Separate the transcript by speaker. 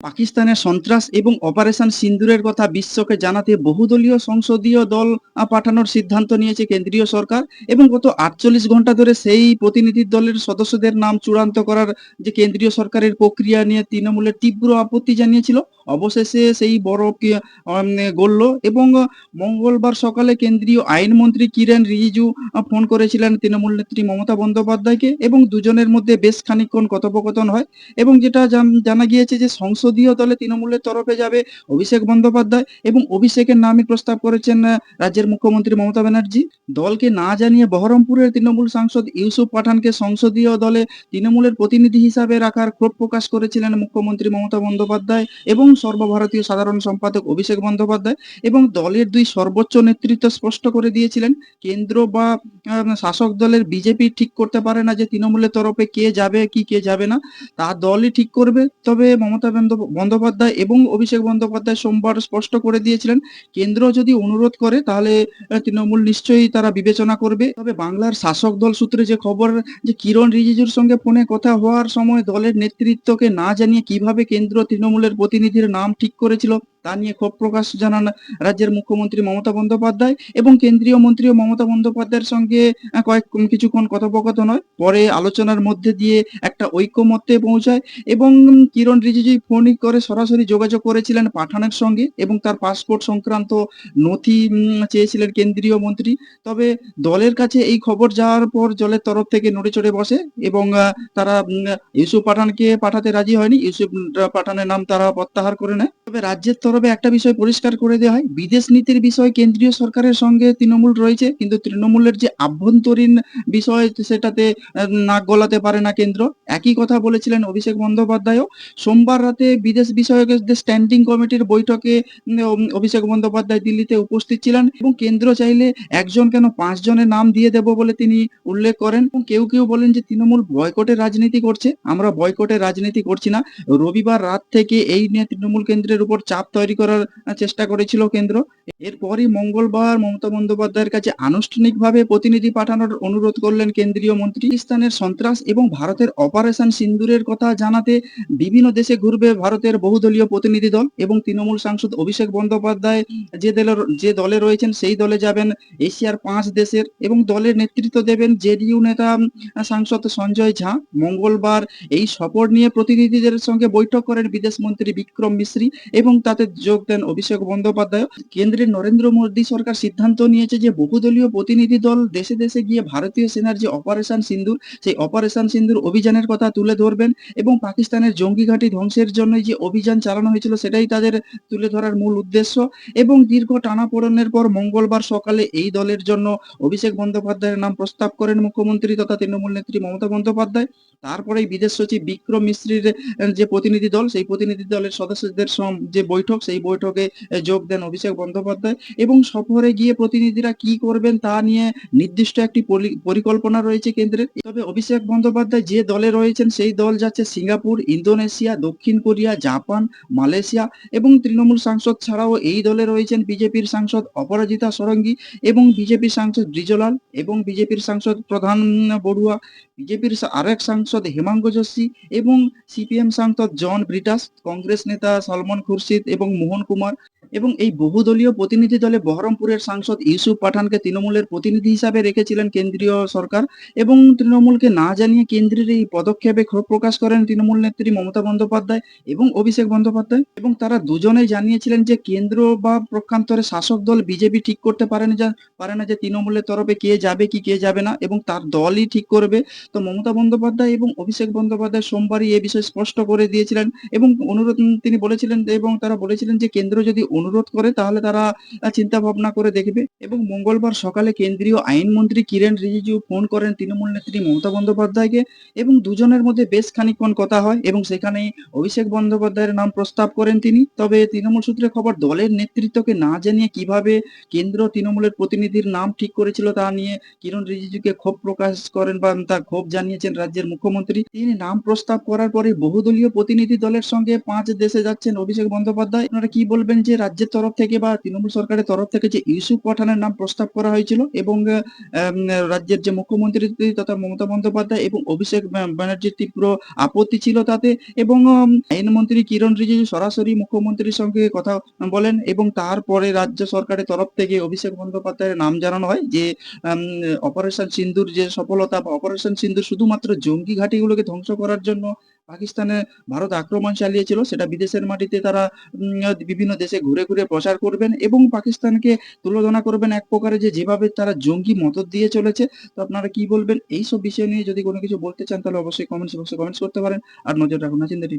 Speaker 1: পাকিস্তানের সন্ত্রাস এবং অপারেশন সিন্দুরের কথা বিশ্বকে জানাতে বহুদলীয় সংসদীয় দল পাঠানোর সিদ্ধান্ত নিয়েছে কেন্দ্রীয় সরকার এবং গত ৪৮ ঘন্টা ধরে সেই প্রতিনিধি দলের সদস্যদের নাম চূড়ান্ত করার যে কেন্দ্রীয় সরকারের প্রক্রিয়া নিয়ে তৃণমূলের তীব্র আপত্তি জানিয়েছিল। অবশেষে সেই বড় গড়ল এবং মঙ্গলবার সকালে কেন্দ্রীয় আইনমন্ত্রী কিরেন রিজিজু ফোন করেছিলেন তৃণমূল নেত্রী মমতা বন্দ্যোপাধ্যায়কে এবং দুজনের মধ্যে বেশ খানিকক্ষণ কথোপকথন হয় এবং যেটা জানা গিয়েছে যে সংসদীয় দলে তৃণমূলের তরফে যাবে অভিষেক বন্দ্যোপাধ্যায় এবং অভিষেকের নামই প্রস্তাব করেছেন রাজ্যের মুখ্যমন্ত্রী মমতা ব্যানার্জি। দলকে না জানিয়ে বহরমপুরের তৃণমূল সাংসদ ইউসুফ পাঠানকে সংসদীয় দলে তৃণমূলের প্রতিনিধি হিসাবে রাখার ক্ষোভ প্রকাশ করেছিলেন মুখ্যমন্ত্রী মমতা বন্দ্যোপাধ্যায় এবং সর্বভারতীয় সাধারণ সম্পাদক অভিষেক বন্দ্যোপাধ্যায় এবং দলের দুই সর্বোচ্চ নেতৃত্ব স্পষ্ট করে দিয়েছিলেন কেন্দ্র বা শাসক দলের বিজেপি ঠিক করতে পারে না যে তৃণমূলের তরফে কে যাবে কি কে যাবে না, তা দলই ঠিক করবে। তবে মমতা বন্দ্যোপাধ্যায় এবং অভিষেক বন্দ্যোপাধ্যায় সোমবার স্পষ্ট করে দিয়েছিলেন কেন্দ্র যদি অনুরোধ করে তাহলে তৃণমূল নিশ্চয়ই তারা বিবেচনা করবে। তবে বাংলার শাসক দল সূত্রে যে খবর যে কিরণ রিজিজুর সঙ্গে ফোনে কথা হওয়ার সময় দলের নেতৃত্বকে না জানিয়ে কিভাবে কেন্দ্র তৃণমূলের প্রতিনিধির নাম ঠিক করেছিল তা নিয়ে ক্ষোভ প্রকাশ জানান রাজ্যের মুখ্যমন্ত্রী মমতা বন্দ্যোপাধ্যায় এবং কেন্দ্রীয় মন্ত্রীও মমতা বন্দ্যোপাধ্যায়ের সঙ্গে কিছুক্ষণ কথোপকথন হয়। পরে আলোচনার মধ্যে দিয়ে একটা ঐকমত্যে পৌঁছায় এবং কিরণ রিজিজু ফোনই করে সরাসরি যোগাযোগ করেছিলেন পাঠানের সঙ্গে এবং তার পাসপোর্ট সংক্রান্ত নথি চেয়েছিলেন কেন্দ্রীয় মন্ত্রী। তবে দলের কাছে এই খবর যাওয়ার পর দলের তরফ থেকে নড়েচড়ে বসে এবং তারা ইউসুফ পাঠানকে পাঠাতে রাজি হয়নি। ইউসুফ পাঠানের নাম তারা প্রত্যাহার করে নেয়। তবে রাজ্যের তরফে একটা বিষয় পরিষ্কার করে দেওয়া হয়, বিদেশ নীতির বিষয় কেন্দ্রীয় সরকারের সঙ্গে তৃণমূল রয়েছে কিন্তু তৃণমূলের যে আভ্যন্তরীণ বিষয় সেটাতে নাক গলাতে পারে না কেন্দ্র। একই কথা বলেছিলেন অভিষেক বন্দ্যোপাধ্যায়ও। সোমবার রাতে বিদেশ বিষয়ক যে স্ট্যান্ডিং কমিটির বৈঠকে অভিষেক বন্দ্যোপাধ্যায় দিল্লিতে উপস্থিত ছিলেন এবং কেন্দ্র চাইলে একজন কেন ৫ জনের নাম দিয়ে দেব বলে তিনি উল্লেখ করেন এবং কেউ বলেন যে তৃণমূল বয়কটের রাজনীতি করছে। আমরা বয়কটের রাজনীতি করছি না। রবিবার রাত থেকে এই নিয়ে তৃণমূল কেন্দ্রের উপর চাপ তৈরি করার চেষ্টা করেছিল কেন্দ্র। এরপরই মঙ্গলবার মমতা বন্দ্যোপাধ্যায়ের কাছে আনুষ্ঠানিকভাবে প্রতিনিধি পাঠানোর অনুরোধ করলেন কেন্দ্রীয় মন্ত্রী। পাকিস্তানের সন্ত্রাস এবং ভারতের অপারেশন সিন্দুরের কথা জানাতে বিভিন্ন দেশে ঘুরবে ভারতের বহুদলীয় প্রতিনিধি দল এবং তৃণমূল সাংসদ অভিষেক বন্দ্যোপাধ্যায় যে দলে রয়েছেন সেই দলে যাবেন এশিয়ার ৫ দেশের এবং দলের নেতৃত্ব দেবেন জেডিইউ নেতা সাংসদ সঞ্জয় ঝা। মঙ্গলবার এই সফর নিয়ে প্রতিনিধিদের সঙ্গে বৈঠক করেন বিদেশমন্ত্রী বিক্রম মিশ্রি এবং তাতে যোগ দেন অভিষেক বন্দ্যোপাধ্যায়। কেন্দ্রের নরেন্দ্র মোদী সরকার সিদ্ধান্ত নিয়েছে যে বহুদলীয় প্রতিনিধি দল দেশে দেশে গিয়ে ভারতীয় সেনার যে অপারেশন সিন্দুর সেই অপারেশন সিন্দুর অভিযানের কথা তুলে ধরবেন এবং পাকিস্তানের জঙ্গি ঘাঁটি ধ্বংসের জন্য যে অভিযান চালানো হয়েছিল সেটাই তাদের তুলে ধরার মূল উদ্দেশ্য এবং দীর্ঘ টানাপোড়েনের পর মঙ্গলবার সকালে এই দলের জন্য অভিষেক বন্দ্যোপাধ্যায়ের নাম প্রস্তাব করেন মুখ্যমন্ত্রী তথা তৃণমূল নেত্রী মমতা বন্দ্যোপাধ্যায়। তারপরেই বিদেশ সচিব বিক্রম মিশ্রির যে প্রতিনিধি দল সেই প্রতিনিধি দলের সদস্যদের যে বৈঠক সেই বৈঠকে যোগ দেন অভিষেক বন্দ্যোপাধ্যায় এবং সফরে গিয়ে প্রতিনিধিরা কি করবেন তা নিয়ে নির্দিষ্ট একটি পরিকল্পনা রয়েছে কেন্দ্রের। তবে অভিষেক বন্দ্যোপাধ্যায় যে দলে রয়েছেন সেই দল যাচ্ছে সিঙ্গাপুর, ইন্দোনেশিয়া, দক্ষিণ কোরিয়া, জাপান, মালয়েশিয়া এবং তৃণমূল সাংসদ ছাড়াও এই দলে রয়েছেন বিজেপির সাংসদ অপরাজিতা ষড়ঙ্গী এবং বিজেপির সাংসদ ব্রিজলাল এবং বিজেপির সাংসদ প্রধান বড়ুয়া, বিজেপির আরেক সাংসদ হেমাঙ্গ যোশী এবং সিপিএম সাংসদ জন ব্রিটাস, কংগ্রেস নেতা সলমন খুরশিদ এবং মোহন কুমার এবং এই বহুদলীয় প্রতিনিধি দলে বহরমপুরের সাংসদ ইউসুফ পাঠানকে তৃণমূলের প্রতিনিধি হিসাবে রেখেছিলেন কেন্দ্রীয় সরকার এবং তৃণমূলকে না জানিয়ে কেন্দ্রের এই পদক্ষেপে ক্ষোভ প্রকাশ করেন তৃণমূল নেত্রী মমতা বন্দ্যোপাধ্যায় এবং অভিষেক বন্দ্যোপাধ্যায় এবং তারা দুজনেই জানিয়েছিলেন যে কেন্দ্র বা পক্ষান্তরে শাসক দল বিজেপি ঠিক করতে পারে না যে তৃণমূলের তরফে কে যাবে কি কে যাবে না এবং তার দলই ঠিক করবে। তো মমতা বন্দ্যোপাধ্যায় এবং অভিষেক বন্দ্যোপাধ্যায় সোমবারই এ বিষয়ে স্পষ্ট করে দিয়েছিলেন এবং অনুরোধ তিনি বলেছিলেন এবং তারা বলেছিলেন যে কেন্দ্র যদি অনুরোধ করে তাহলে তারা চিন্তা ভাবনা করে দেখবে এবং মঙ্গলবার সকালে কেন্দ্রীয় আইনমন্ত্রী কিরেন রিজিজু ফোন করেন তৃণমূল নেত্রী মমতা বন্দ্যোপাধ্যায়কে এবং দুজনের মধ্যে বেশ খানিকক্ষণ কথা হয় এবং সেখানেই অভিষেক বন্দ্যোপাধ্যায়ের নাম প্রস্তাব করেন তিনি। তবে তৃণমূল সূত্রে খবর দলের নেতৃত্বকে না জানিয়ে কিভাবে কেন্দ্র তৃণমূলের প্রতিনিধির নাম ঠিক করেছিল তা নিয়ে কিরণ রিজিজুকে ক্ষোভ প্রকাশ করেন বা তার ক্ষোভ জানিয়েছেন রাজ্যের মুখ্যমন্ত্রী। তিনি নাম প্রস্তাব করার পরে বহুদলীয় প্রতিনিধি দলের সঙ্গে ৫ দেশে যাচ্ছেন অভিষেক বন্দ্যোপাধ্যায়। আপনারা কি বলবেন যে রাজ্যের তরফ থেকে বা তৃণমূল সরকারের তরফ থেকে যে ইউসুফ পাঠানের নাম প্রস্তাব করা হয়েছিল এবং আম রাজ্যের যে মুখ্যমন্ত্রী তথা মমতা বন্দ্যোপাধ্যায় এবং অভিষেক ব্যানার্জির তীব্র আপত্তি ছিল তাতে এবং আইনমন্ত্রী কিরণ রিজিজু সরাসরি মুখ্যমন্ত্রীর সঙ্গে কথা বলেন এবং তারপরে রাজ্য সরকারের তরফ থেকে অভিষেক বন্দ্যোপাধ্যায়ের নাম জানানো হয় যে আম অপারেশন সিন্দুর যে সফলতা বা অপারেশন সিন্দুর শুধুমাত্র জঙ্গি ঘাঁটিগুলোকে ধ্বংস করার জন্য পাকিস্তানে ভারত আক্রমণ চালিয়েছিল সেটা বিদেশের মাটিতে তারা বিভিন্ন দেশে ঘুরে, ঘুরে প্রচার করবেন এবং পাকিস্তানকে তুলনা করবেন এক প্রকারে যে যেভাবে তারা জঙ্গি মদদ দিয়ে চলেছে। তো আপনারা কি বলবেন? এইসব বিষয় নিয়ে যদি কোন কিছু বলতে চান তাহলে অবশ্যই কমেন্টস বক্সে কমেন্টস করতে পারেন। আর নজর রাখুন নাচিন্দা টিভি।